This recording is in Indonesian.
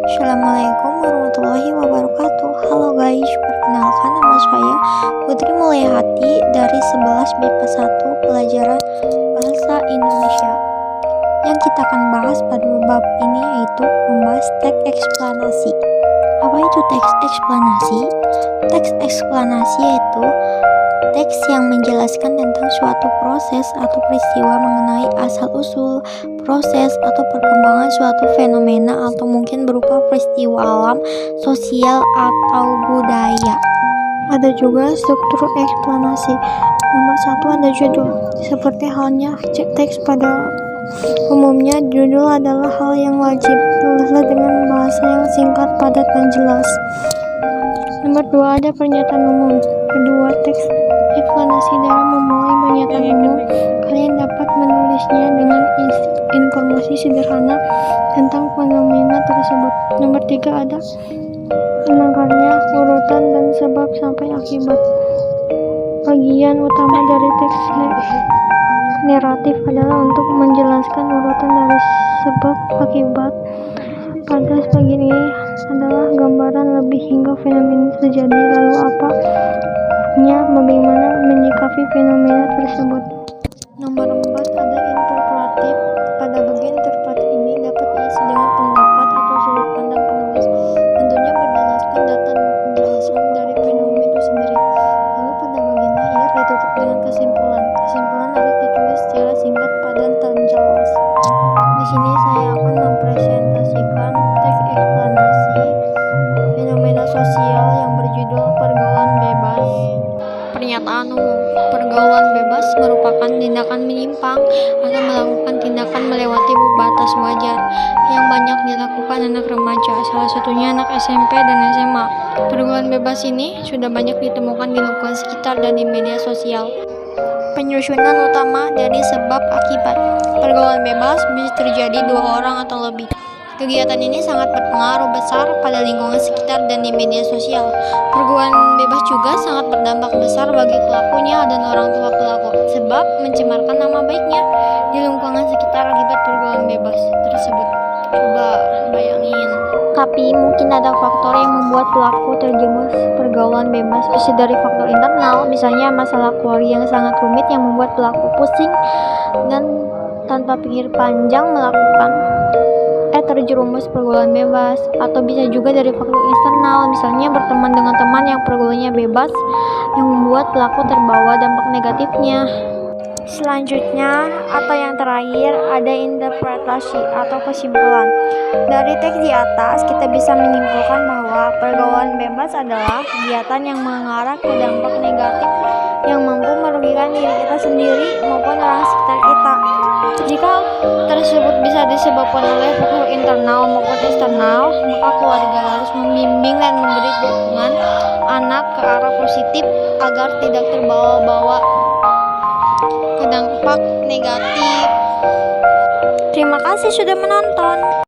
Assalamualaikum warahmatullahi wabarakatuh. Halo guys, perkenalkan nama saya Putri Mulyahati dari 11 BK 1 pelajaran Bahasa Indonesia. Yang kita akan bahas pada bab ini yaitu membahas teks eksplanasi. Apa itu teks eksplanasi? Teks eksplanasi yaitu teks yang menjelaskan tentang suatu proses atau peristiwa mengenai asal-usul, proses atau perkembangan suatu fenomena atau mungkin berupa peristiwa alam, sosial, atau budaya. Ada juga struktur eksplanasi. Nomor 1 ada judul. Seperti halnya teks pada umumnya, judul adalah hal yang wajib. Tulislah dengan bahasa yang singkat, padat, dan jelas. Nomor 2 ada pernyataan umum. Kedua, teks eksplanasi dalam memulai pernyataan umum, kalian dapat menulisnya dengan informasi sederhana tentang fenomena tersebut. Nomor 3 ada penangkalnya, urutan dan sebab sampai akibat. Bagian utama dari teks naratif adalah untuk menjelaskan urutan dari sebab akibat. Pada bagian ini adalah gambaran lebih hingga fenomena terjadi, lalu bagaimana menyikapi fenomena tersebut. Nomor 4 ada interpretatif. Pada bagian interpretatif ini dapat diisi dengan pendapat atau sudut pandang penulis, tentunya berdasarkan data dan penjelasan dari fenomena itu sendiri. Lalu pada bagian akhir ditutup dengan kesimpulan. Kesimpulan harus ditulis secara singkat, padat, dan jelas. Di sini saya akan mempresentasikan teks eksplanasi fenomena sosial yang berjudul pergaulan bebas. Pernyataan umum. Pergaulan bebas merupakan tindakan menyimpang atau melakukan tindakan melewati batas wajar yang banyak dilakukan anak remaja, salah satunya anak SMP dan SMA. Pergaulan bebas ini sudah banyak ditemukan di lingkungan sekitar dan di media sosial. Penyusunan utama dari sebab akibat. Pergaulan bebas bisa terjadi 2 orang atau lebih. Kegiatan ini sangat berpengaruh besar pada lingkungan sekitar dan di media sosial. Pergaulan bebas juga sangat berdampak besar bagi pelakunya dan orang tua pelaku, sebab mencemarkan nama baiknya di lingkungan sekitar akibat pergaulan bebas tersebut. Coba bayangin. Tapi mungkin ada faktor yang membuat pelaku terjerumus pergaulan bebas, bisa dari faktor internal, misalnya masalah keluarga yang sangat rumit yang membuat pelaku pusing dan tanpa pikir panjang terjerumus pergaulan bebas, atau bisa juga dari faktor eksternal, misalnya berteman dengan teman yang pergaulannya bebas yang membuat pelaku terbawa dampak negatifnya. Selanjutnya atau yang terakhir ada interpretasi atau kesimpulan. Dari teks di atas kita bisa menyimpulkan bahwa pergaulan bebas adalah kegiatan yang mengarah ke dampak negatif yang mampu merugikan diri kita sendiri maupun orang sekitar kita. Jika tersebut bisa disebabkan oleh faktor internal maupun eksternal, maka keluarga harus membimbing dan memberi dukungan anak ke arah positif agar tidak terbawa-bawa ke dampak negatif. Terima kasih sudah menonton.